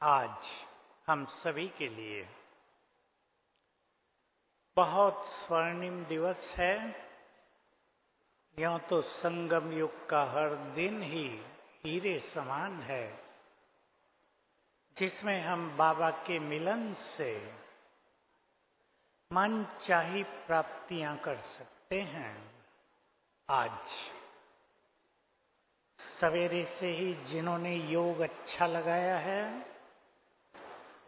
आज हम सभी के लिए बहुत स्वर्णिम दिवस है। यूं तो संगम युग का हर दिन ही हीरे समान है, जिसमें हम बाबा के मिलन से मन चाही प्राप्तियां कर सकते हैं। आज सवेरे से ही जिन्होंने योग अच्छा लगाया है,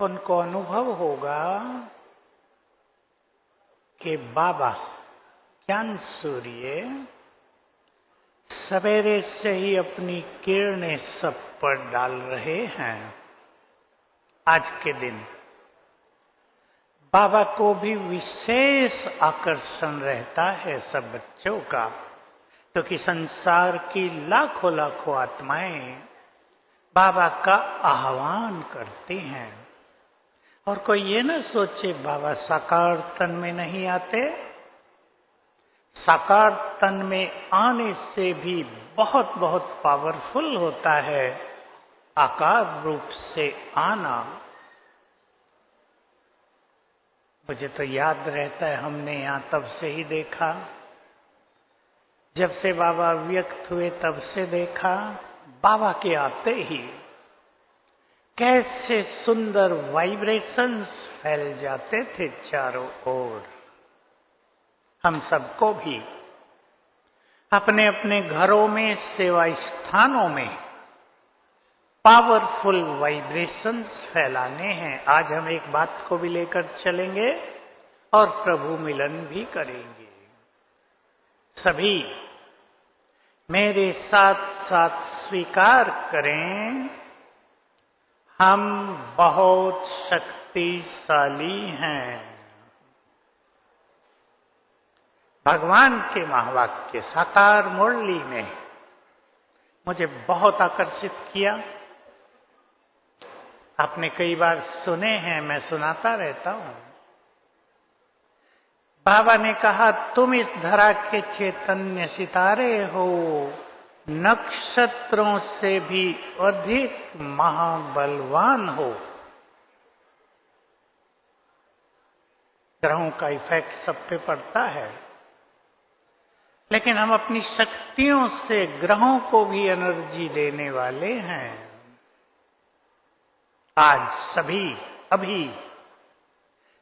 उनको अनुभव होगा कि बाबा ज्ञान सूर्य सवेरे से ही अपनी किरणें सब पर डाल रहे हैं। आज के दिन बाबा को भी विशेष आकर्षण रहता है सब बच्चों का, क्योंकि संसार की लाखों लाखों आत्माएं बाबा का आह्वान करती हैं। और कोई ये न सोचे बाबा साकार तन में नहीं आते। साकार तन में आने से भी बहुत बहुत पावरफुल होता है आकार रूप से आना। मुझे तो याद रहता है, हमने यहां तब से ही देखा, जब से बाबा व्यक्त हुए तब से देखा, बाबा के आते ही कैसे सुंदर वाइब्रेशंस फैल जाते थे चारों ओर। हम सबको भी अपने अपने घरों में, सेवा स्थानों में पावरफुल वाइब्रेशंस फैलाने हैं। आज हम एक बात को भी लेकर चलेंगे और प्रभु मिलन भी करेंगे। सभी मेरे साथ साथ स्वीकार करें, हम बहुत शक्तिशाली हैं। भगवान के महावाक्य साकार मुरली ने मुझे बहुत आकर्षित किया। आपने कई बार सुने हैं, मैं सुनाता रहता हूं। बाबा ने कहा, तुम इस धरा के चैतन्य सितारे हो, नक्षत्रों से भी अधिक महाबलवान हो। ग्रहों का इफेक्ट सब पे पड़ता है, लेकिन हम अपनी शक्तियों से ग्रहों को भी एनर्जी देने वाले हैं। आज सभी अभी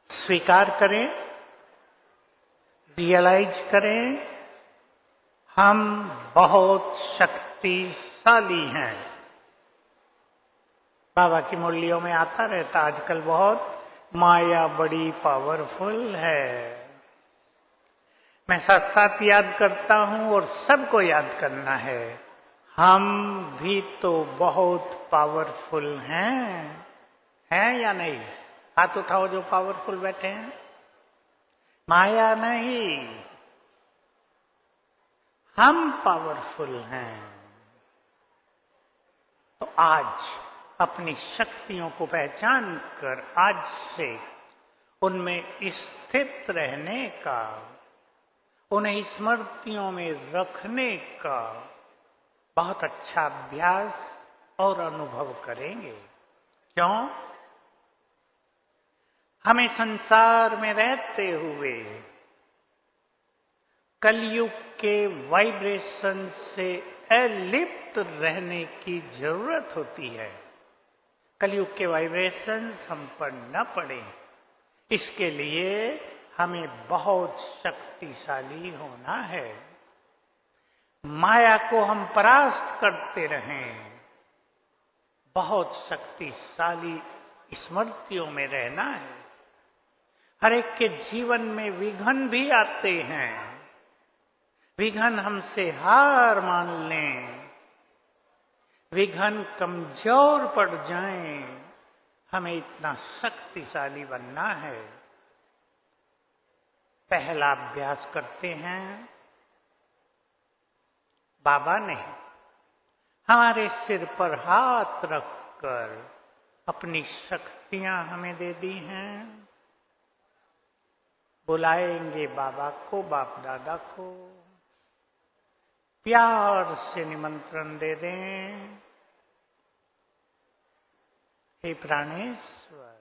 स्वीकार करें, रियलाइज करें, हम बहुत शक्तिशाली हैं। बाबा की मुरलियों में आता रहता आजकल बहुत, माया बड़ी पावरफुल है। मैं साथ साथ याद करता हूं और सबको याद करना है, हम भी तो बहुत पावरफुल हैं या नहीं? हाथ उठाओ जो पावरफुल बैठे हैं। माया नहीं, हम पावरफुल हैं। तो आज अपनी शक्तियों को पहचान कर आज से उनमें स्थित रहने का, उन्हें स्मृतियों में रखने का बहुत अच्छा अभ्यास और अनुभव करेंगे। क्यों? हमें संसार में रहते हुए कलयुग के वाइब्रेशन से अलिप्त रहने की जरूरत होती है। कलयुग के वाइब्रेशन हम पर न पड़े, इसके लिए हमें बहुत शक्तिशाली होना है। माया को हम परास्त करते रहें, बहुत शक्तिशाली स्मृतियों में रहना है। हर एक के जीवन में विघ्न भी आते हैं, विघ्न हमसे हार मान लें, विघ्न कमजोर पड़ जाएं, हमें इतना शक्तिशाली बनना है। पहला अभ्यास करते हैं। बाबा ने हमारे सिर पर हाथ रखकर अपनी शक्तियां हमें दे दी हैं। बुलाएंगे बाबा को, बाप दादा को, प्यार से निमंत्रण दे दें। हे प्राणेश्वर,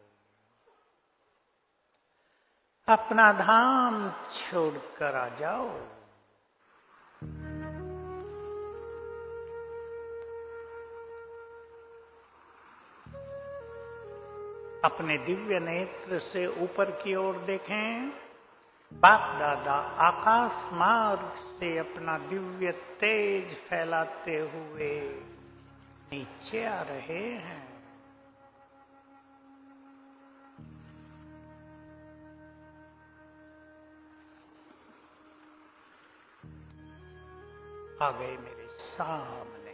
अपना धाम छोड़कर आ जाओ। अपने दिव्य नेत्र से ऊपर की ओर देखें। बाप दादा आकाश मार्ग से अपना दिव्य तेज फैलाते हुए नीचे आ रहे हैं। आ गए मेरे सामने।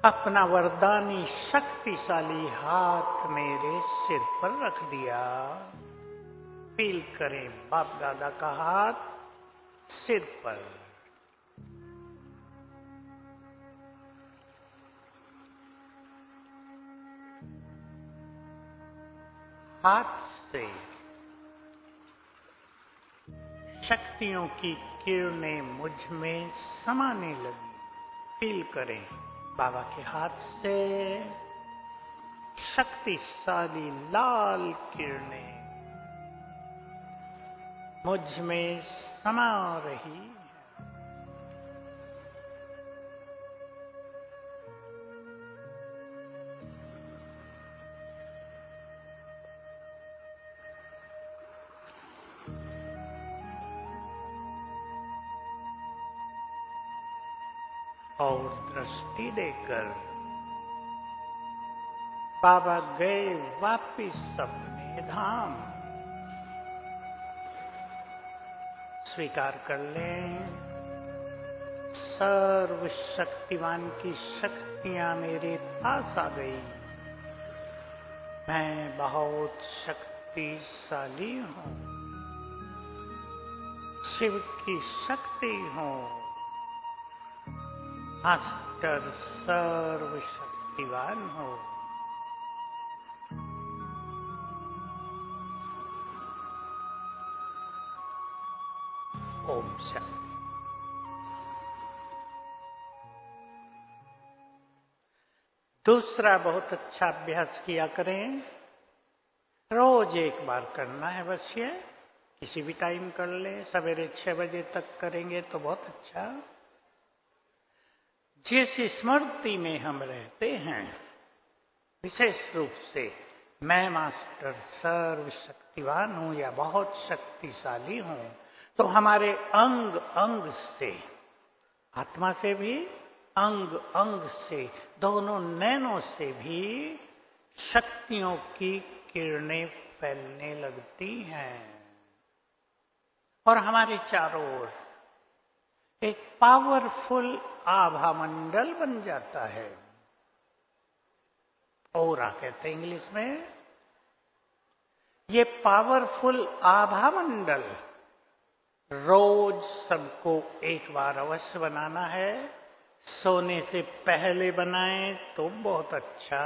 अपना वरदानी शक्तिशाली हाथ मेरे सिर पर रख दिया। फील करें बाप दादा का हाथ सिर पर। हाथ से शक्तियों की किरणें मुझ में समाने लगी। फील करें बाबा के हाथ से शक्तिशाली लाल किरणें मुझ में समा रही। और दृष्टि देकर बाबा गए वापिस अपने धाम। स्वीकार कर लें, सर्वशक्तिवान की शक्तियां मेरे पास आ गई। मैं बहुत शक्तिशाली हूं, शिव की शक्ति हूं, मास्टर सर्वशक्तिवान हूं। ओम शांति। दूसरा बहुत अच्छा अभ्यास किया करें। रोज एक बार करना है बस ये। किसी भी टाइम कर ले, सवेरे 6 बजे तक करेंगे तो बहुत अच्छा। जिस स्मृति में हम रहते हैं, विशेष रूप से मैं मास्टर सर्वशक्तिवान हूं या बहुत शक्तिशाली हूं, तो हमारे अंग अंग से, आत्मा से भी, अंग अंग से, दोनों नैनों से भी शक्तियों की किरणें फैलने लगती हैं और हमारे चारों ओर एक पावरफुल आभा मंडल बन जाता है। औरा कहते हैं इंग्लिश में। ये पावरफुल आभा मंडल रोज सबको एक बार अवश्य बनाना है। सोने से पहले बनाएं तो बहुत अच्छा,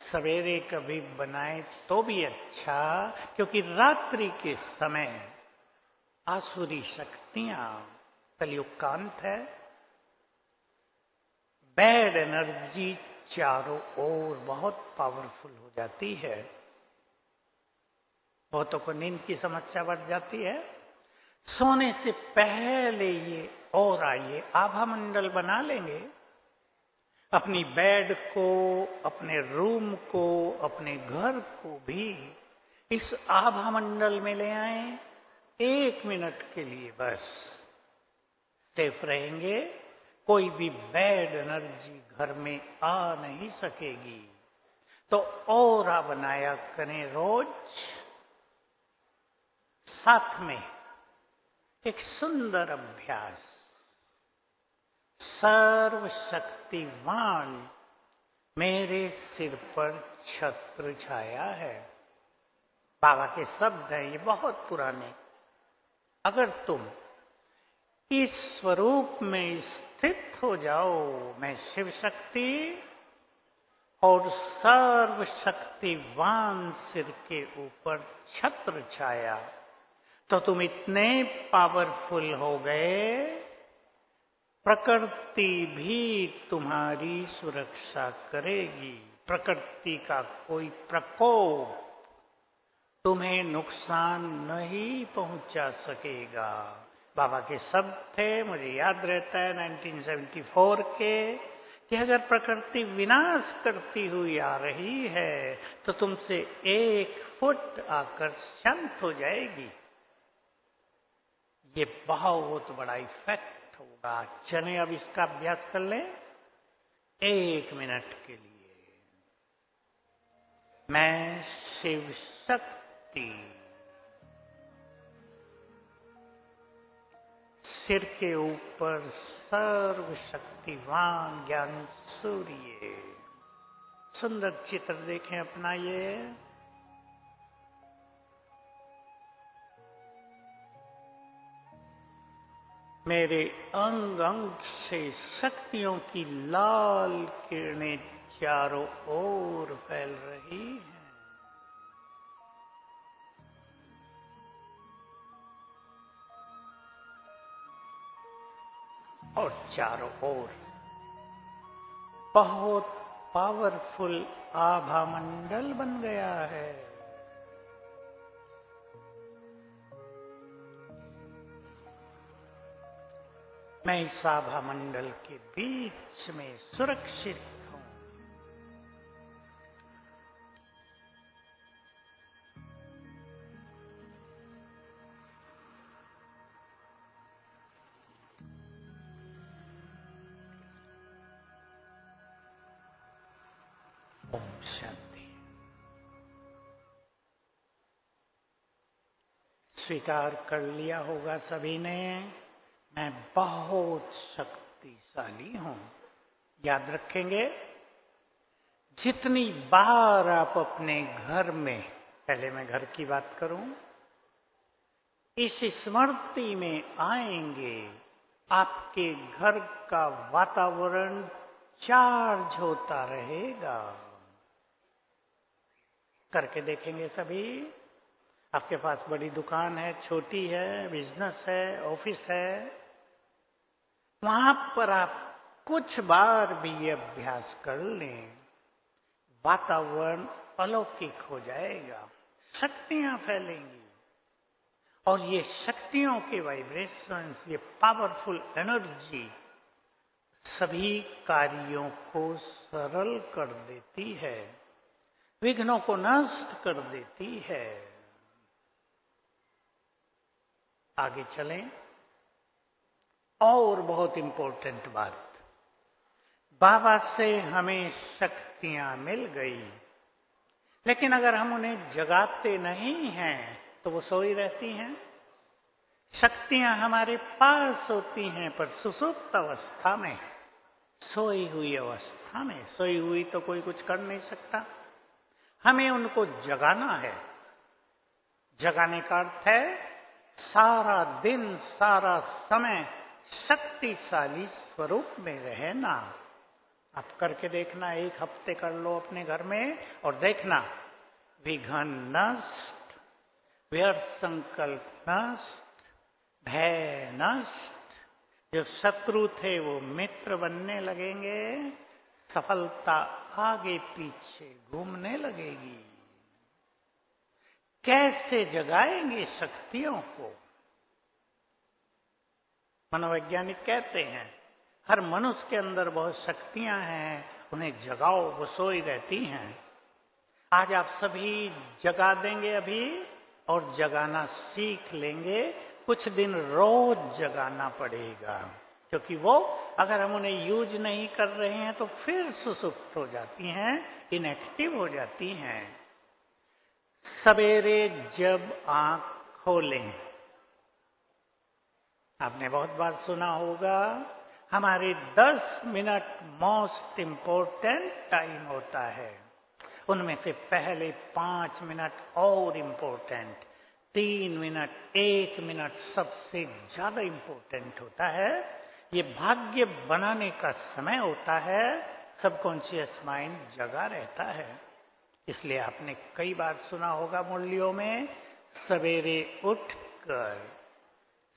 सवेरे कभी बनाएं तो भी अच्छा, क्योंकि रात्रि के समय आसुरी शक्तियां, कलयुग का अंत है, बैड एनर्जी चारों ओर बहुत पावरफुल हो जाती है। बहुतों को नींद की समस्या बढ़ जाती है। सोने से पहले ये और आइए आभा मंडल बना लेंगे। अपनी बेड को, अपने रूम को, अपने घर को भी इस आभा मंडल में ले आएं। 1 मिनट के लिए बस सेफ रहेंगे। कोई भी बैड एनर्जी घर में आ नहीं सकेगी। तो औरा बनाया करें रोज। साथ में एक सुंदर अभ्यास, सर्वशक्तिवान मेरे सिर पर छत्र छाया है। बाबा के शब्द हैं, ये बहुत पुराने। अगर तुम इस स्वरूप में स्थित हो जाओ, मैं शिव शक्ति और सर्वशक्तिवान सिर के ऊपर छत्र छाया, तो तुम इतने पावरफुल हो गए प्रकृति भी तुम्हारी सुरक्षा करेगी। प्रकृति का कोई प्रकोप तुम्हें नुकसान नहीं पहुंचा सकेगा। बाबा के शब्द थे, मुझे याद रहता है 1974 के, कि अगर प्रकृति विनाश करती हुई आ रही है तो तुमसे 1 फुट आकर शांत हो जाएगी। ये बहुत बड़ा इफेक्ट होगा। चलें अब इसका अभ्यास कर लें 1 मिनट के लिए। मैं शिव शक्ति, सिर के ऊपर सर्वशक्तिवान ज्ञान सूर्य। सुंदर चित्र देखें अपना ये। मेरे अंग अंग से शक्तियों की लाल किरणें चारों ओर फैल रही हैं और चारों ओर बहुत पावरफुल आभा मंडल बन गया है। मैं इस आभा मंडल के बीच में सुरक्षित हूं। ओम शांति। स्वीकार कर लिया होगा सभी ने, मैं बहुत शक्तिशाली हूं। याद रखेंगे, जितनी बार आप अपने घर में, पहले मैं घर की बात करूं, इस स्मृति में आएंगे, आपके घर का वातावरण चार्ज होता रहेगा। करके देखेंगे सभी। आपके पास बड़ी दुकान है, छोटी है, बिजनेस है, ऑफिस है, वहां पर आप कुछ बार भी ये अभ्यास कर लें, वातावरण अलौकिक हो जाएगा, शक्तियां फैलेंगी और ये शक्तियों के वाइब्रेशंस, ये पावरफुल एनर्जी सभी कार्यों को सरल कर देती है, विघ्नों को नष्ट कर देती है। आगे चलें। और बहुत इंपॉर्टेंट बात, बाबा से हमें शक्तियां मिल गई, लेकिन अगर हम उन्हें जगाते नहीं हैं तो वो सोई रहती हैं। शक्तियां हमारे पास होती हैं पर सुसुप्त अवस्था में, सोई हुई अवस्था में। सोई हुई तो कोई कुछ कर नहीं सकता, हमें उनको जगाना है। जगाने का अर्थ है सारा दिन, सारा समय शक्तिशाली स्वरूप में रहना। आप करके देखना, 1 हफ्ते कर लो अपने घर में और देखना, विघ्न नष्ट, व्यर्थ संकल्प नष्ट, भय नष्ट, जो शत्रु थे वो मित्र बनने लगेंगे, सफलता आगे पीछे घूमने लगेगी। कैसे जगाएंगे शक्तियों को? मनोवैज्ञानिक कहते हैं हर मनुष्य के अंदर बहुत शक्तियां हैं, उन्हें जगाओ, वो सोई रहती हैं। आज आप सभी जगा देंगे अभी और जगाना सीख लेंगे। कुछ दिन रोज जगाना पड़ेगा, क्योंकि वो अगर हम उन्हें यूज नहीं कर रहे हैं तो फिर सुसुप्त हो जाती हैं, इनएक्टिव हो जाती हैं। सवेरे जब आंख खोलें, आपने बहुत बार सुना होगा, हमारे 10 मिनट मोस्ट इंपोर्टेंट टाइम होता है। उनमें से पहले 5 मिनट और इंपोर्टेंट, 3 मिनट, 1 मिनट सबसे ज्यादा इंपोर्टेंट होता है। ये भाग्य बनाने का समय होता है, सबकॉन्शियस माइंड जगा रहता है। इसलिए आपने कई बार सुना होगा मुरलियों में, सवेरे उठकर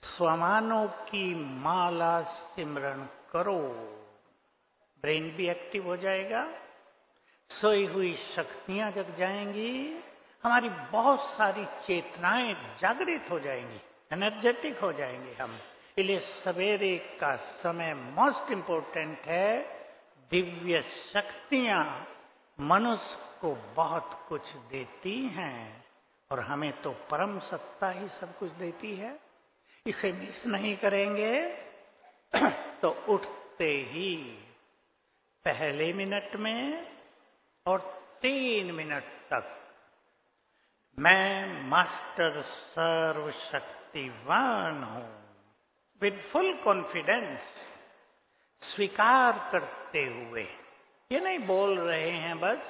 स्वमानों की माला सिमरण करो। ब्रेन भी एक्टिव हो जाएगा, सोई हुई शक्तियां जग जाएंगी, हमारी बहुत सारी चेतनाएं जागृत हो जाएंगी, एनर्जेटिक हो जाएंगे हम। इसलिए सवेरे का समय मोस्ट इंपॉर्टेंट है। दिव्य शक्तियां मनुष्य को बहुत कुछ देती हैं और हमें तो परम सत्ता ही सब कुछ देती है। इसे मिस नहीं करेंगे तो उठते ही पहले मिनट में और 3 मिनट तक मैं मास्टर सर्वशक्तिवान हूं, विद फुल कॉन्फिडेंस स्वीकार करते हुए, ये नहीं बोल रहे हैं बस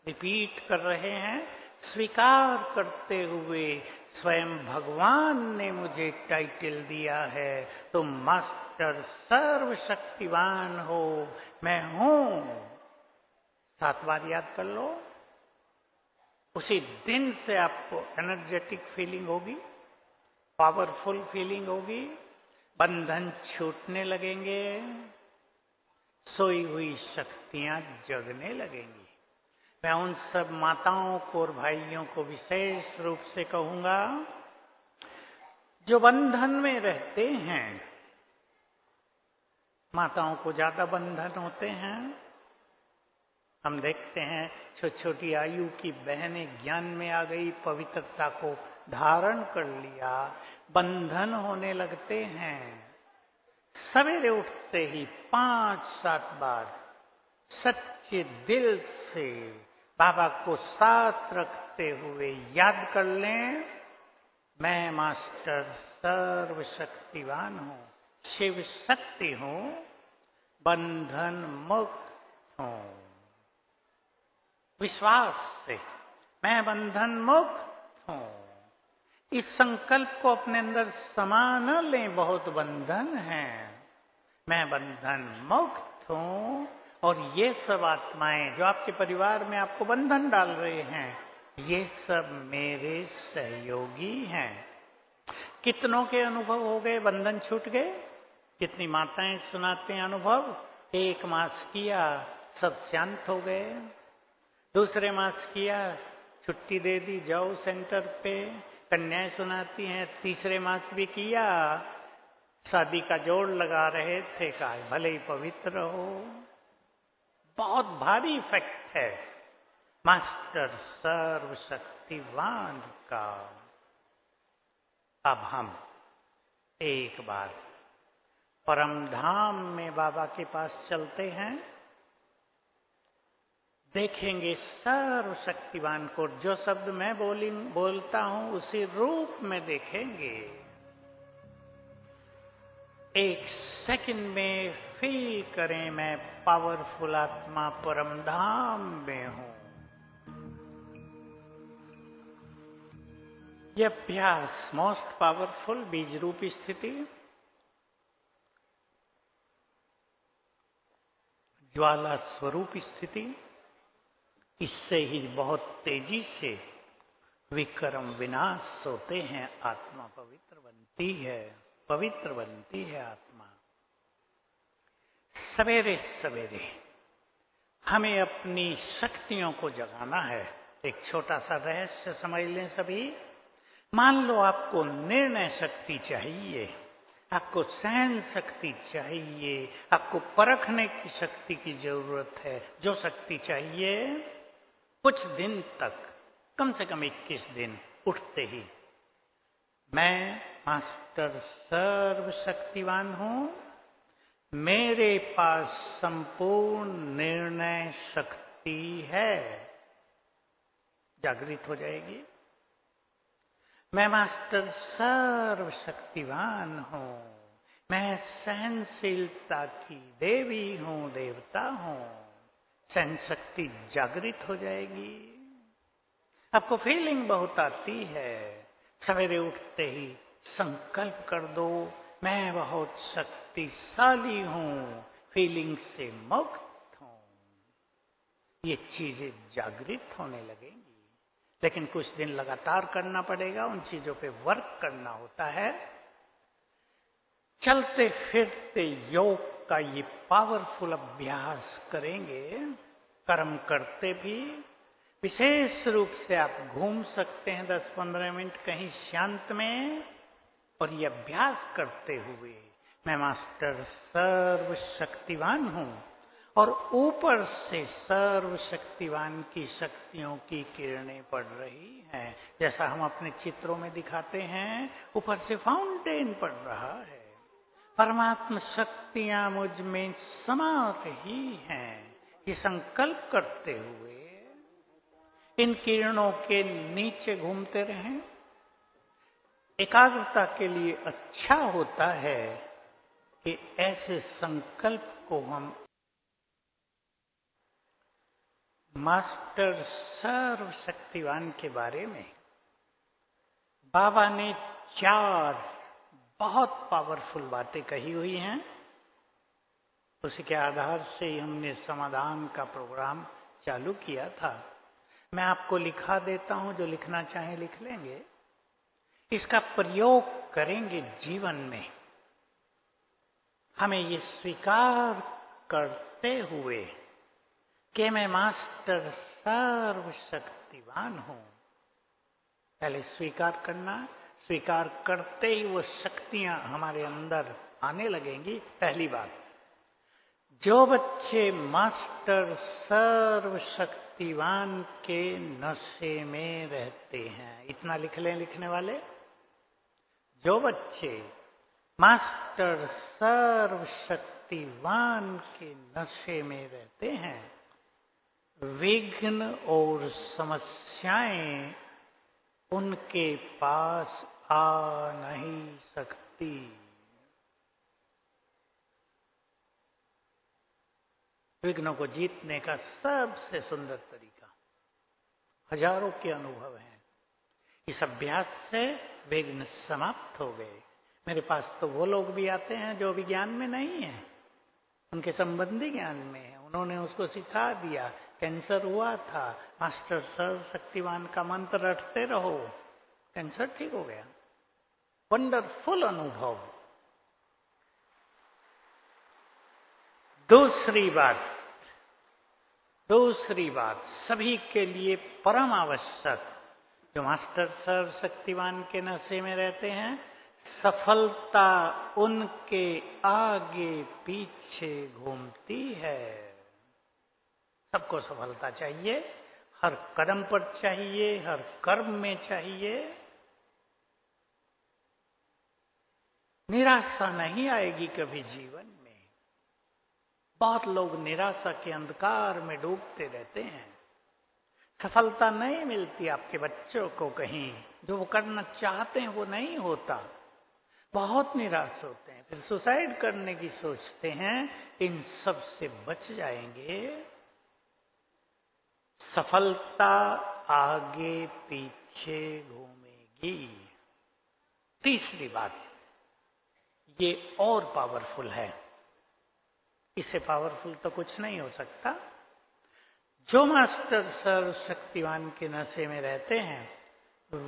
रिपीट कर रहे हैं, स्वीकार करते हुए स्वयं भगवान ने मुझे टाइटल दिया है, तुम मास्टर सर्वशक्तिवान हो, मैं हूं। 7 बार याद कर लो। उसी दिन से आपको एनर्जेटिक फीलिंग होगी, पावरफुल फीलिंग होगी, बंधन छूटने लगेंगे, सोई हुई शक्तियां जगने लगेंगी। मैं उन सब माताओं को और भाइयों को विशेष रूप से कहूंगा जो बंधन में रहते हैं। माताओं को ज्यादा बंधन होते हैं। हम देखते हैं छोटी छोटी आयु की बहनें ज्ञान में आ गई, पवित्रता को धारण कर लिया, बंधन होने लगते हैं। सवेरे उठते ही 5-7 बार सच्चे दिल से बाबा को साथ रखते हुए याद कर लें, मैं मास्टर सर्वशक्तिवान हूं, शिव शक्ति हूं, बंधन मुक्त हूं। विश्वास से मैं बंधन मुक्त हूं। इस संकल्प को अपने अंदर समा न लें, बहुत बंधन है। मैं बंधन मुक्त हूं और ये सब आत्माएं जो आपके परिवार में आपको बंधन डाल रहे हैं, ये सब मेरे सहयोगी हैं। कितनों के अनुभव हो गए, बंधन छूट गए? कितनी माताएं सुनाते हैं अनुभव, 1 मास किया सब शांत हो गए, दूसरे मास किया छुट्टी दे दी, जाओ सेंटर पे। कन्याएं सुनाती हैं, तीसरे मास भी किया, शादी का जोड़ लगा रहे थे, कहा भले ही पवित्र हो। बहुत भारी इफेक्ट है मास्टर सर्वशक्तिवान का। अब हम एक बार परम धाम में बाबा के पास चलते हैं, देखेंगे सर्वशक्तिवान को। जो शब्द मैं बोलता हूं उसी रूप में देखेंगे। 1 सेकंड में फील करें, मैं पावरफुल आत्मा परम धाम में हूं। यह अभ्यास मोस्ट पावरफुल बीज रूप स्थिति, ज्वाला स्वरूप स्थिति, इससे ही बहुत तेजी से विक्रम विनाश होते हैं, आत्मा पवित्र बनती है, पवित्र बनती है आत्मा। सवेरे सवेरे हमें अपनी शक्तियों को जगाना है। एक छोटा सा रहस्य समझ लें सभी। मान लो आपको निर्णय शक्ति चाहिए, आपको सहन शक्ति चाहिए, आपको परखने की शक्ति की जरूरत है। जो शक्ति चाहिए, कुछ दिन तक, कम से कम 21 दिन उठते ही मैं मास्टर सर्वशक्तिवान हूं, मेरे पास संपूर्ण निर्णय शक्ति है, जागृत हो जाएगी। मैं मास्टर सर्वशक्तिवान हूं, मैं सहनशीलता की देवी हूं, देवता हूं। सहन शक्ति जागृत हो जाएगी। आपको फीलिंग बहुत आती है। सवेरे उठते ही संकल्प कर दो, मैं बहुत शक्तिशाली हूं, फीलिंग से मुक्त हूं। ये चीजें जागृत होने लगेंगी। लेकिन कुछ दिन लगातार करना पड़ेगा, उन चीजों पे वर्क करना होता है। चलते फिरते योग का ये पावरफुल अभ्यास करेंगे, कर्म करते भी। विशेष रूप से आप घूम सकते हैं 10-15 मिनट कहीं शांत में, और ये अभ्यास करते हुए मैं मास्टर सर्वशक्तिवान हूं, और ऊपर से सर्वशक्तिवान की शक्तियों की किरणें पड़ रही हैं। जैसा हम अपने चित्रों में दिखाते हैं, ऊपर से फाउंटेन पड़ रहा है। परमात्मा शक्तियां मुझ में समा रही हैं। ये संकल्प करते हुए इन किरणों के नीचे घूमते रहें। एकाग्रता के लिए अच्छा होता है कि ऐसे संकल्प को हम मास्टर सर्वशक्तिवान के बारे में बाबा ने 4 बहुत पावरफुल बातें कही हुई हैं। उसी के आधार से हमने समाधान का प्रोग्राम चालू किया था। मैं आपको लिखा देता हूं, जो लिखना चाहे लिख लेंगे। इसका प्रयोग करेंगे जीवन में। हमें ये स्वीकार करते हुए कि मैं मास्टर सर्वशक्तिवान हूं। पहले स्वीकार करना, स्वीकार करते ही वो शक्तियां हमारे अंदर आने लगेंगी। पहली बात, जो बच्चे मास्टर सर्वशक्तिवान के नशे में रहते हैं, इतना लिख लें लिखने वाले। जो बच्चे मास्टर सर्वशक्तिवान के नशे में रहते हैं, विघ्न और समस्याएं उनके पास आ नहीं सकती। विघ्नों को जीतने का सबसे सुंदर तरीका, हजारों के अनुभव हैं। इस अभ्यास से विघ्न समाप्त हो गए। मेरे पास तो वो लोग भी आते हैं जो विज्ञान में नहीं है, उनके संबंधी ज्ञान में है। उन्होंने उसको सिखा दिया। कैंसर हुआ था, मास्टर सर्वशक्तिवान का मंत्र रटते रहो, कैंसर ठीक हो गया। वंडरफुल अनुभव। दूसरी बात सभी के लिए परम आवश्यक, जो मास्टर सर्वशक्तिवान के नशे में रहते हैं, सफलता उनके आगे पीछे घूमती है। सबको सफलता चाहिए, हर कदम पर चाहिए, हर कर्म में चाहिए। निराशा नहीं आएगी कभी जीवन में। बहुत लोग निराशा के अंधकार में डूबते रहते हैं। सफलता नहीं मिलती आपके बच्चों को कहीं, जो वो करना चाहते हैं वो नहीं होता। बहुत निराश होते हैं, फिर सुसाइड करने की सोचते हैं। इन सब से बच जाएंगे। सफलता आगे पीछे घूमेगी। तीसरी बात, ये और पावरफुल है, इससे पावरफुल तो कुछ नहीं हो सकता। जो मास्टर सर्वशक्तिवान के नशे में रहते हैं,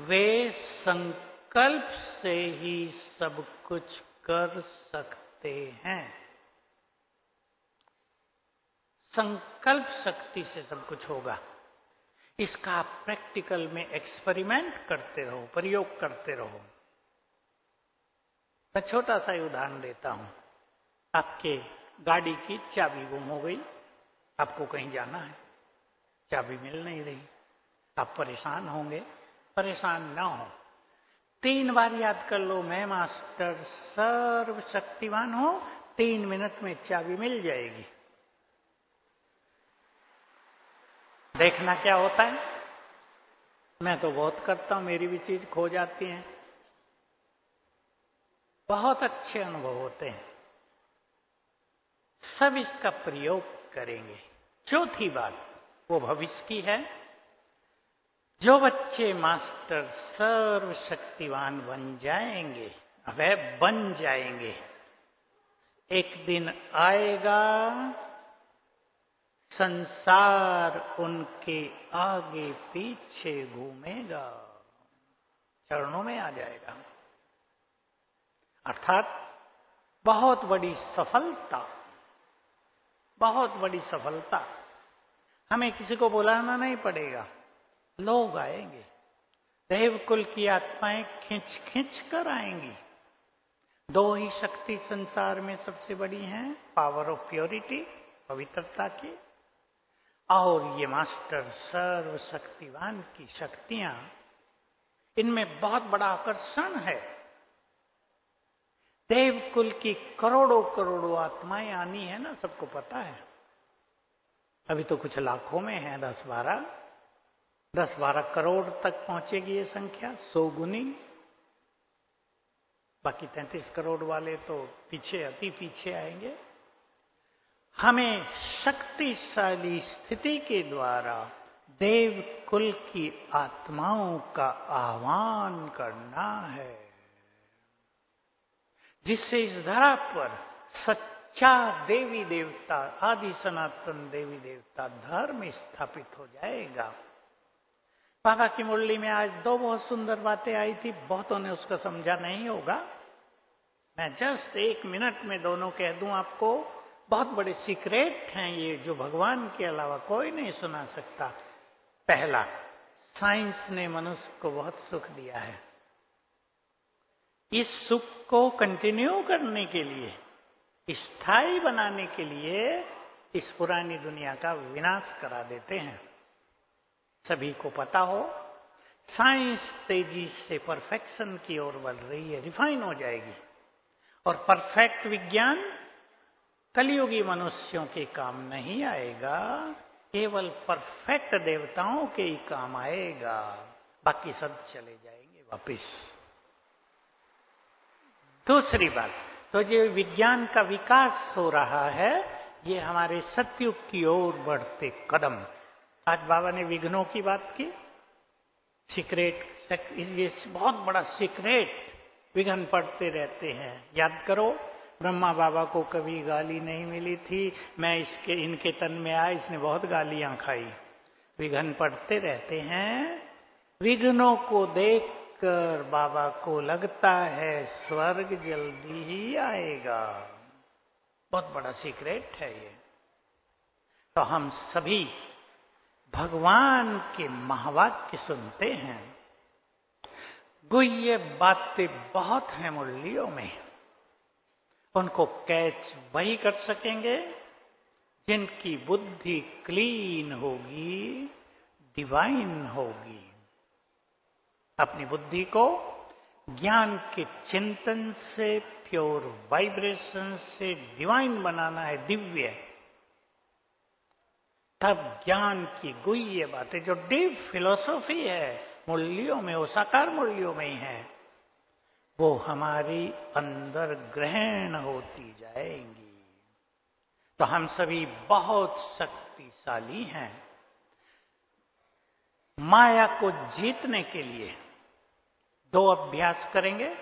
वे संकल्प से ही सब कुछ कर सकते हैं। संकल्प शक्ति से सब कुछ होगा। इसका आप प्रैक्टिकल में एक्सपेरिमेंट करते रहो, प्रयोग करते रहो। मैं छोटा सा उदाहरण देता हूं। आपके गाड़ी की चाबी गुम हो गई, आपको कहीं जाना है, चाबी मिल नहीं रही, आप परेशान होंगे। परेशान ना हो, 3 बार याद कर लो, मैं मास्टर सर्वशक्तिवान हूं, 3 मिनट में चाबी मिल जाएगी। देखना क्या होता है। मैं तो बहुत करता हूं, मेरी भी चीज खो जाती है। बहुत अच्छे अनुभव होते हैं। सब इसका प्रयोग करेंगे। चौथी बात वो भविष्य की है। जो बच्चे मास्टर सर्वशक्तिवान बन जाएंगे, वह बन जाएंगे। एक दिन आएगा, संसार उनके आगे पीछे घूमेगा, चरणों में आ जाएगा। अर्थात बहुत बड़ी सफलता, बहुत बड़ी सफलता। हमें किसी को बुलाना नहीं पड़ेगा, लोग आएंगे। देवकुल की आत्माएं खींच खींच कर आएंगी। दो ही शक्ति संसार में सबसे बड़ी हैं, पावर ऑफ प्योरिटी, पवित्रता की, और ये मास्टर सर्वशक्तिवान की शक्तियां। इनमें बहुत बड़ा आकर्षण है। देवकुल की करोड़ों करोड़ों आत्माएं आनी है ना, सबको पता है। अभी तो कुछ लाखों में है, 10-12 करोड़ तक पहुंचेगी ये संख्या, 100 गुनी। बाकी 33 करोड़ वाले तो पीछे, अति पीछे आएंगे। हमें शक्तिशाली स्थिति के द्वारा देवकुल की आत्माओं का आह्वान करना है, जिससे इस धरा पर सच्चा देवी देवता, आदि सनातन देवी देवता धर्म स्थापित हो जाएगा। बाबा की मुरली में आज 2 बहुत सुंदर बातें आई थी, बहुतों ने उसका समझा नहीं होगा। मैं जस्ट 1 मिनट में दोनों कह दूं आपको। बहुत बड़े सीक्रेट हैं ये, जो भगवान के अलावा कोई नहीं सुना सकता। पहला, साइंस ने मनुष्य को बहुत सुख दिया है। इस सुख को कंटिन्यू करने के लिए, स्थायी बनाने के लिए इस पुरानी दुनिया का विनाश करा देते हैं। सभी को पता हो, साइंस तेजी से परफेक्शन की ओर बढ़ रही है, रिफाइन हो जाएगी। और परफेक्ट विज्ञान कलियुगी मनुष्यों के काम नहीं आएगा, केवल परफेक्ट देवताओं के ही काम आएगा। बाकी सब चले जाएंगे वापिस। दूसरी बात, तो जो विज्ञान का विकास हो रहा है, ये हमारे सतयुग की ओर बढ़ते कदम। आज बाबा ने विघ्नों की बात की, सीक्रेट, ये बहुत बड़ा सीक्रेट, विघ्न पड़ते रहते हैं। याद करो, ब्रह्मा बाबा को कभी गाली नहीं मिली थी। मैं इनके तन में आया, इसने बहुत गालियां खाई। विघ्न पड़ते रहते हैं। विघ्नों को देखकर बाबा को लगता है स्वर्ग जल्दी ही आएगा। बहुत बड़ा सीक्रेट है ये। तो हम सभी भगवान के महावाक्य सुनते हैं। गुह्य बातें बहुत हैं मुरलियों में। उनको कैच वही कर सकेंगे जिनकी बुद्धि क्लीन होगी, डिवाइन होगी। अपनी बुद्धि को ज्ञान के चिंतन से, प्योर वाइब्रेशन से डिवाइन बनाना है, दिव्य। तब ज्ञान की गुह्य बातें, जो डीप फिलॉसफी है मुरलियों में, वो साकार मुरलियों में ही है, वो हमारी अंदर ग्रहण होती जाएंगी। तो हम सभी बहुत शक्तिशाली हैं। माया को जीतने के लिए 2 अभ्यास करेंगे।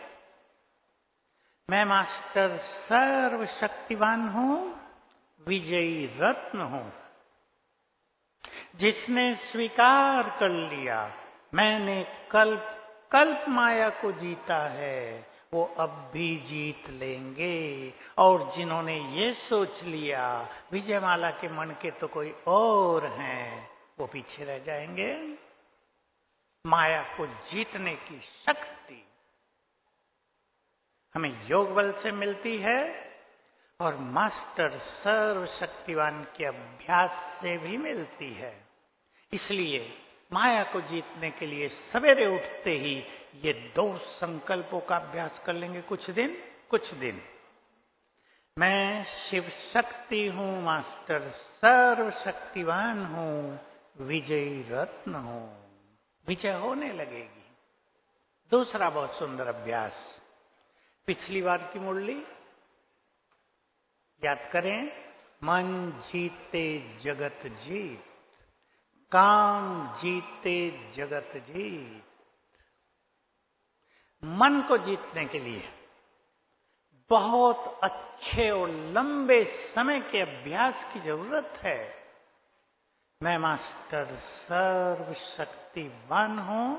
मैं मास्टर सर्वशक्तिवान हूं, विजयी रत्न हूं। जिसने स्वीकार कर लिया मैंने कल्प कल्प माया को जीता है, वो अब भी जीत लेंगे। और जिन्होंने ये सोच लिया विजयमाला के मन के तो कोई और हैं, वो पीछे रह जाएंगे। माया को जीतने की शक्ति हमें योग बल से मिलती है और मास्टर सर्वशक्तिवान के अभ्यास से भी मिलती है। इसलिए माया को जीतने के लिए सवेरे उठते ही ये 2 संकल्पों का अभ्यास कर लेंगे कुछ दिन। मैं शिव शक्ति हूं, मास्टर सर्वशक्तिवान हूं, विजयी रत्न हूं। विजय होने लगेगी। दूसरा बहुत सुंदर अभ्यास, पिछली बार की मुरली याद करें। मन जीते जगत जीत, काम जीते जगत जीत। मन को जीतने के लिए बहुत अच्छे और लंबे समय के अभ्यास की जरूरत है। मैं मास्टर सर्वशक्तिवान हूं,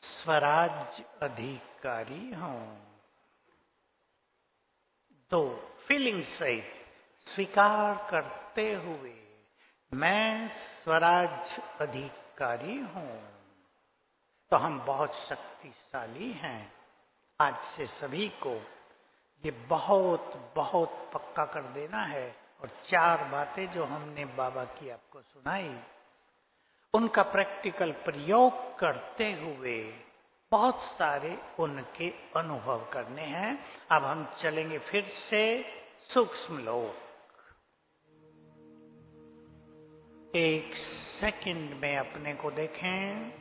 स्वराज अधिकारी हूं। तो फीलिंग सहित स्वीकार करते हुए मैं स्वराज अधिकारी हूं, तो हम बहुत शक्तिशाली हैं। आज से सभी को ये बहुत बहुत पक्का कर देना है। और 4 बातें जो हमने बाबा की आपको सुनाई, उनका प्रैक्टिकल प्रयोग करते हुए बहुत सारे उनके अनुभव करने हैं। अब हम चलेंगे फिर से सूक्ष्म लोक। 1 सेकंड में अपने को देखें।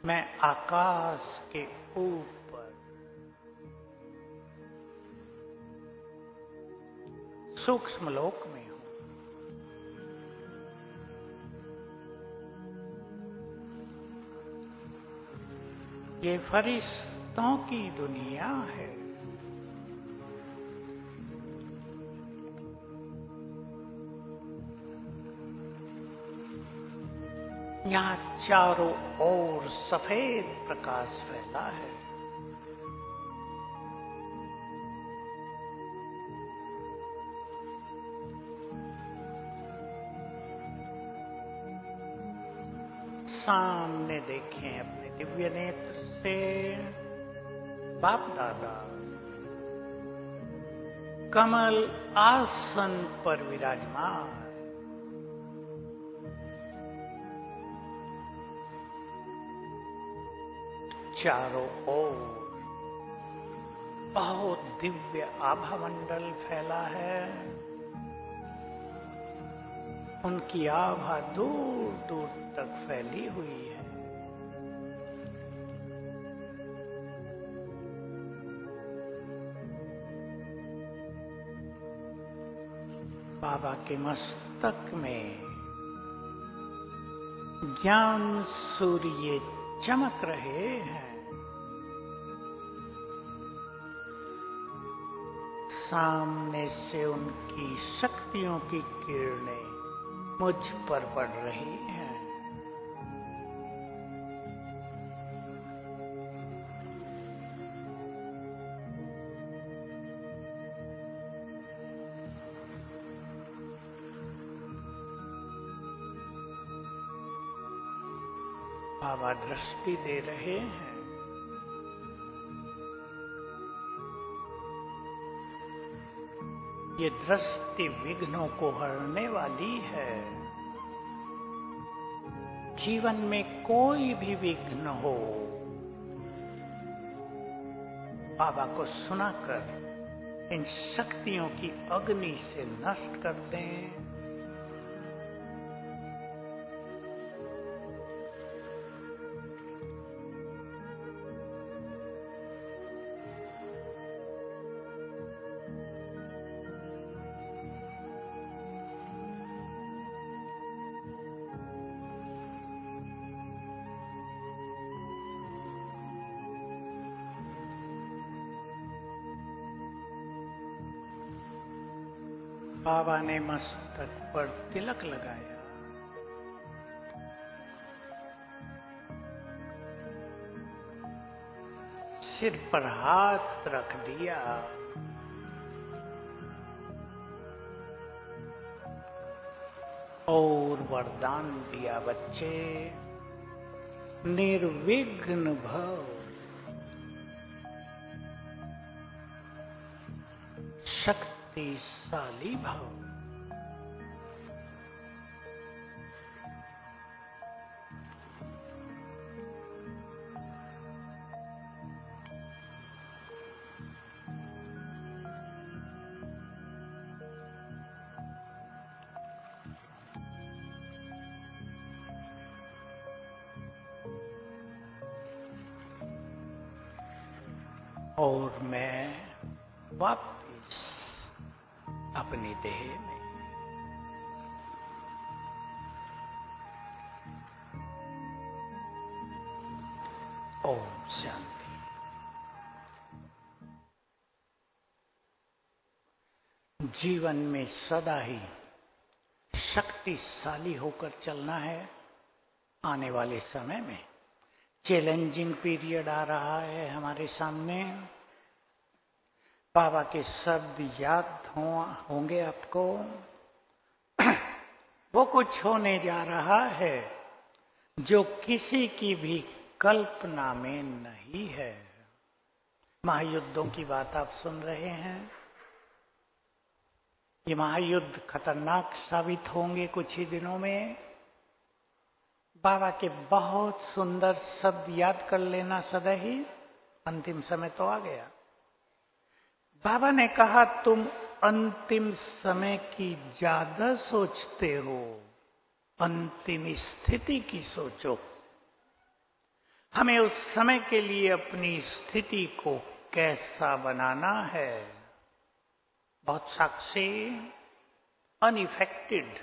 मैं आकाश के ऊपर सूक्ष्म लोक में हूं। ये फरिश्तों की दुनिया है। यहाँ चारों ओर सफेद प्रकाश फैला है। सामने देखें अपने दिव्य नेत्र से बाप दादा कमल आसन पर विराजमान। चारों ओर बहुत दिव्य आभा मंडल फैला है। उनकी आभा दूर दूर तक फैली हुई है। बाबा के मस्तक में ज्ञान सूर्य चमक रहे हैं। सामने से उनकी शक्तियों की किरणें मुझ पर पड़ रही हैं। बाबा दृष्टि दे रहे हैं। ये दृष्टि विघ्नों को हरने वाली है। जीवन में कोई भी विघ्न हो, बाबा को सुनाकर इन शक्तियों की अग्नि से नष्ट कर दें। बाबा ने मस्तक पर तिलक लगाया। सिर पर हाथ रख दिया। और वरदान दिया, बच्चे निर्विघ्न भव, शक्तिशाली भव। और मैं वापस अपनी देह में। ओम शांति। जीवन में सदा ही शक्तिशाली होकर चलना है। आने वाले समय में चैलेंजिंग पीरियड आ रहा है हमारे सामने। बाबा के शब्द याद होंगे आपको। वो कुछ होने जा रहा है जो किसी की भी कल्पना में नहीं है। महायुद्धों की बात आप सुन रहे हैं। ये महायुद्ध खतरनाक साबित होंगे कुछ ही दिनों में। बाबा के बहुत सुंदर शब्द याद कर लेना सदा ही, अंतिम समय तो आ गया। बाबा ने कहा, तुम अंतिम समय की ज्यादा सोचते हो, अंतिम स्थिति की सोचो। हमें उस समय के लिए अपनी स्थिति को कैसा बनाना है। बहुत साक्षी, अनइफेक्टेड,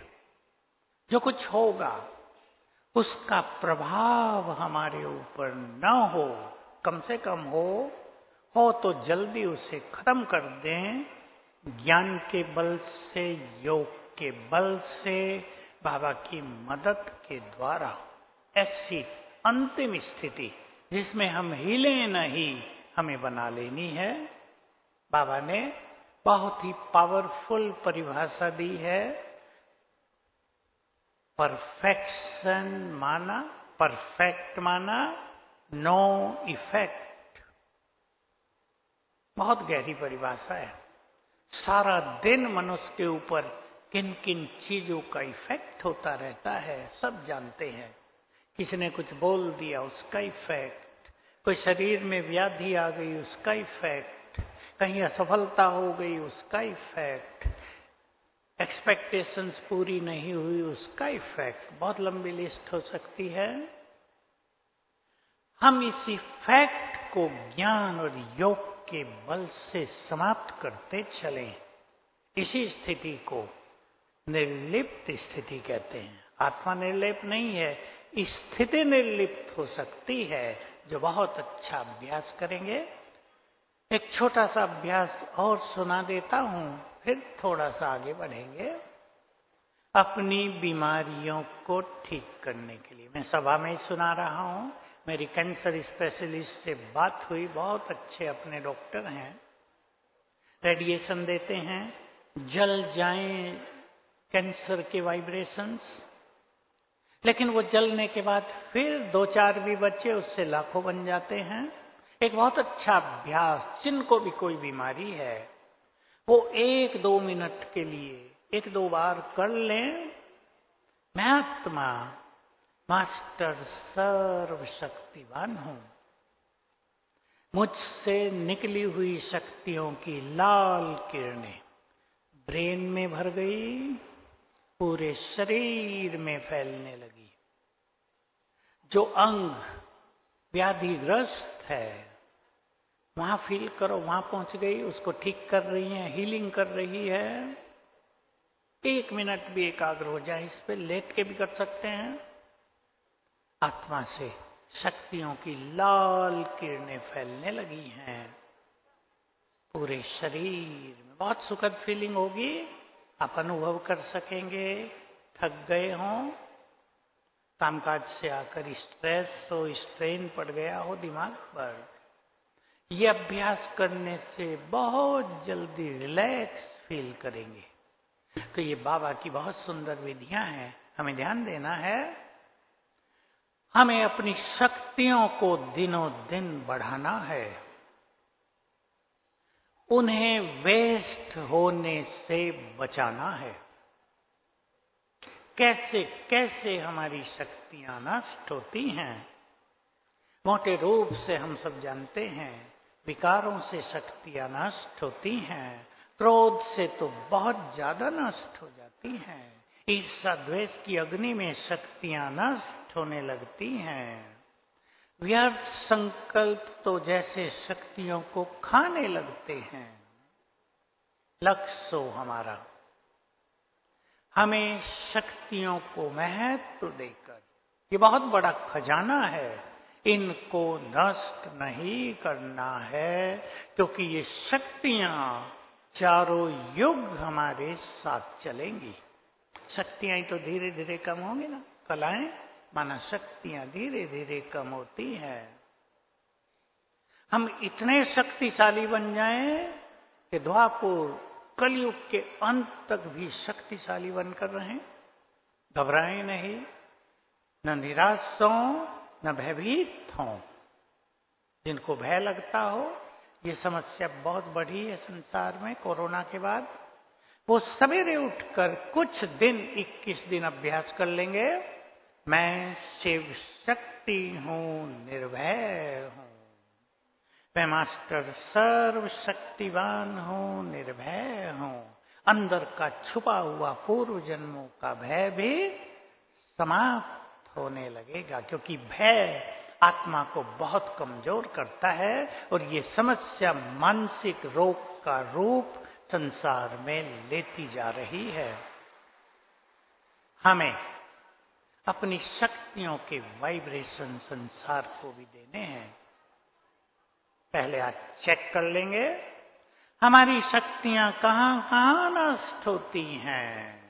जो कुछ होगा उसका प्रभाव हमारे ऊपर न हो, कम से कम हो तो जल्दी उसे खत्म कर दें। ज्ञान के बल से, योग के बल से, बाबा की मदद के द्वारा ऐसी अंतिम स्थिति जिसमें हम हिले नहीं, हमें बना लेनी है। बाबा ने बहुत ही पावरफुल परिभाषा दी है। परफेक्शन माना, परफेक्ट माना नो इफेक्ट। बहुत गहरी परिभाषा है। सारा दिन मनुष्य के ऊपर किन किन चीजों का इफेक्ट होता रहता है, सब जानते हैं। किसी ने कुछ बोल दिया, उसका इफेक्ट। कोई शरीर में व्याधि आ गई, उसका इफेक्ट। कहीं असफलता हो गई, उसका इफेक्ट। एक्सपेक्टेशंस पूरी नहीं हुई, उसका इफेक्ट। बहुत लंबी लिस्ट हो सकती है। हम इस इफेक्ट को ज्ञान और योग के बल से समाप्त करते चलें। इसी स्थिति को निर्लिप्त स्थिति कहते हैं। आत्मा निर्लिप्त नहीं है, स्थिति निर्लिप्त हो सकती है, जो बहुत अच्छा अभ्यास करेंगे। एक छोटा सा अभ्यास और सुना देता हूं, फिर थोड़ा सा आगे बढ़ेंगे। अपनी बीमारियों को ठीक करने के लिए मैं सभा में ही सुना रहा हूं। मेरी कैंसर स्पेशलिस्ट से बात हुई, बहुत अच्छे अपने डॉक्टर हैं। रेडिएशन देते हैं, जल जाएं कैंसर के वाइब्रेशंस, लेकिन वो जलने के बाद फिर 2-4 भी बचे, उससे लाखों बन जाते हैं। एक बहुत अच्छा अभ्यास, जिनको भी कोई बीमारी है वो 1-2 मिनट के लिए 1-2 बार कर लें। मैं आत्मा मास्टर सर्वशक्तिवान हूं। मुझसे निकली हुई शक्तियों की लाल किरणें ब्रेन में भर गई, पूरे शरीर में फैलने लगी। जो अंग व्याधिग्रस्त है वहां फील करो, वहां पहुंच गई, उसको ठीक कर रही है, हीलिंग कर रही है। 1 मिनट भी एकाग्र हो जाए इस पे, लेट के भी कर सकते हैं। आत्मा से शक्तियों की लाल किरणें फैलने लगी हैं पूरे शरीर में। बहुत सुखद फीलिंग होगी, आप अनुभव कर सकेंगे। थक गए हों, कामकाज से आकर स्ट्रेस हो, स्ट्रेन पड़ गया हो दिमाग पर, ये अभ्यास करने से बहुत जल्दी रिलैक्स फील करेंगे। तो ये बाबा की बहुत सुंदर विधियां हैं, हमें ध्यान देना है। हमें अपनी शक्तियों को दिनों दिन बढ़ाना है, उन्हें वेस्ट होने से बचाना है। कैसे कैसे हमारी शक्तियां नष्ट होती हैं, मोटे रूप से हम सब जानते हैं। विकारों से शक्तियां नष्ट होती हैं, क्रोध से तो बहुत ज्यादा नष्ट हो जाती हैं। ईर्ष्या द्वेष की अग्नि में शक्तियां नष्ट होने लगती हैं। व्यर्थ संकल्प तो जैसे शक्तियों को खाने लगते हैं। लक्ष्य हो हमारा, हमें शक्तियों को महत्व देकर, ये बहुत बड़ा खजाना है, इनको नष्ट नहीं करना है, क्योंकि ये शक्तियां चारों युग हमारे साथ चलेंगी। शक्तियां तो धीरे धीरे कम होंगी ना, कलाएं माना शक्तियां धीरे धीरे कम होती हैं। हम इतने शक्तिशाली बन जाएं कि द्वापर कलयुग के अंत तक भी शक्तिशाली बनकर रहें। घबराएं नहीं, न निराश हो, न भयभीत हो। जिनको भय लगता हो, ये समस्या बहुत बढ़ी है संसार में कोरोना के बाद, वो सवेरे उठकर कुछ दिन 21 दिन अभ्यास कर लेंगे। मैं शिव शक्ति हूं, निर्भय हूं। मैं मास्टर सर्वशक्तिवान हूं, निर्भय हूं। अंदर का छुपा हुआ पूर्व जन्मों का भय भी समाप्त होने लगेगा, क्योंकि भय आत्मा को बहुत कमजोर करता है और ये समस्या मानसिक रोग का रूप संसार में लेती जा रही है। हमें अपनी शक्तियों के वाइब्रेशन संसार को भी देने हैं। पहले आज चेक कर लेंगे हमारी शक्तियां कहां कहां नष्ट होती हैं।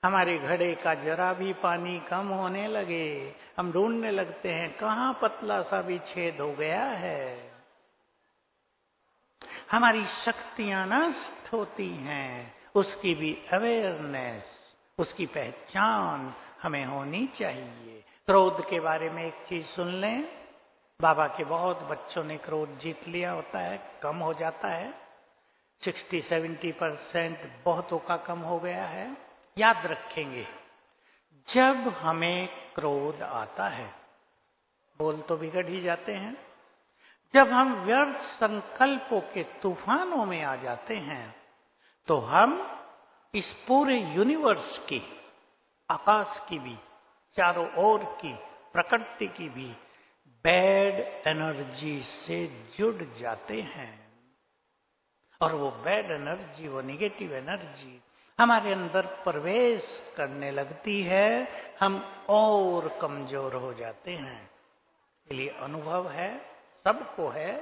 हमारे घड़े का जरा भी पानी कम होने लगे, हम ढूंढने लगते हैं कहां पतला सा भी छेद हो गया है। हमारी शक्तियां नष्ट होती हैं, उसकी भी अवेयरनेस, उसकी पहचान हमें होनी चाहिए। क्रोध के बारे में एक चीज सुन लें, बाबा के बहुत बच्चों ने क्रोध जीत लिया होता है, कम हो जाता है। 60-70% बहुतों का कम हो गया है। याद रखेंगे, जब हमें क्रोध आता है, बोल तो बिगड़ ही जाते हैं। जब हम व्यर्थ संकल्पों के तूफानों में आ जाते हैं, तो हम इस पूरे यूनिवर्स की, आकाश की भी, चारों ओर की प्रकृति की भी बैड एनर्जी से जुड़ जाते हैं। और वो बैड एनर्जी, वो निगेटिव एनर्जी हमारे अंदर प्रवेश करने लगती है, हम और कमजोर हो जाते हैं। इसलिए अनुभव है, सबको है,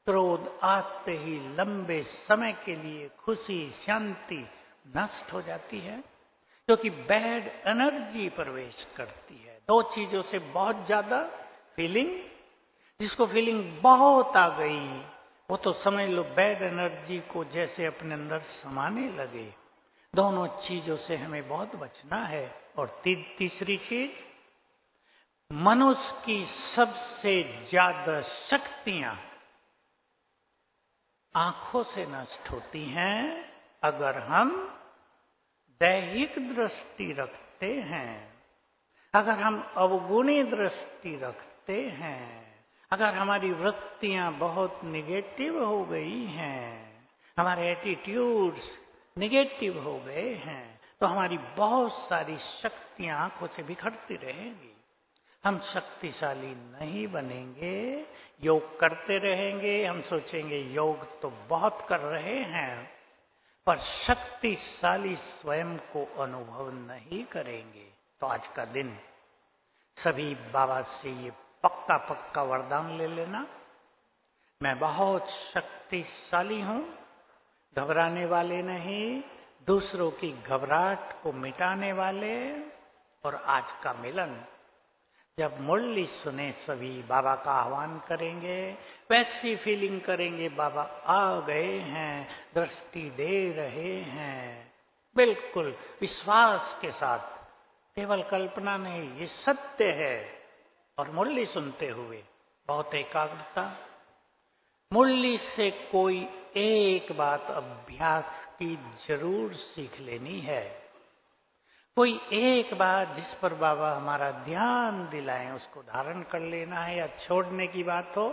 क्रोध आते ही लंबे समय के लिए खुशी शांति नष्ट हो जाती है, क्योंकि बैड एनर्जी प्रवेश करती है। दो चीजों से बहुत ज्यादा फीलिंग, जिसको फीलिंग बहुत आ गई वो तो समझ लो बैड एनर्जी को जैसे अपने अंदर समाने लगे। दोनों चीजों से हमें बहुत बचना है। और तीसरी चीज, मनुष्य की सबसे ज्यादा शक्तियां आंखों से नष्ट होती हैं अगर हम दैहिक दृष्टि रखते हैं, अगर हम अवगुणी दृष्टि रखते हैं, अगर हमारी वृत्तियां बहुत निगेटिव हो गई हैं, हमारे एटीट्यूड्स निगेटिव हो गए हैं, तो हमारी बहुत सारी शक्तियां आंखों से बिखरती रहेंगी। हम शक्तिशाली नहीं बनेंगे। योग करते रहेंगे, हम सोचेंगे योग तो बहुत कर रहे हैं, पर शक्तिशाली स्वयं को अनुभव नहीं करेंगे। तो आज का दिन सभी बाबा से ये पक्का पक्का वरदान ले लेना, मैं बहुत शक्तिशाली हूं, घबराने वाले नहीं, दूसरों की घबराहट को मिटाने वाले। और आज का मिलन जब मुरली सुने सभी बाबा का आह्वान करेंगे, वैसी फीलिंग करेंगे बाबा आ गए हैं, दृष्टि दे रहे हैं, बिल्कुल विश्वास के साथ, केवल कल्पना नहीं, ये सत्य है। और मुरली सुनते हुए बहुत एकाग्रता, मुरली से कोई एक बात अभ्यास की जरूर सीख लेनी है। कोई एक बात जिस पर बाबा हमारा ध्यान दिलाएं, उसको धारण कर लेना है। या छोड़ने की बात हो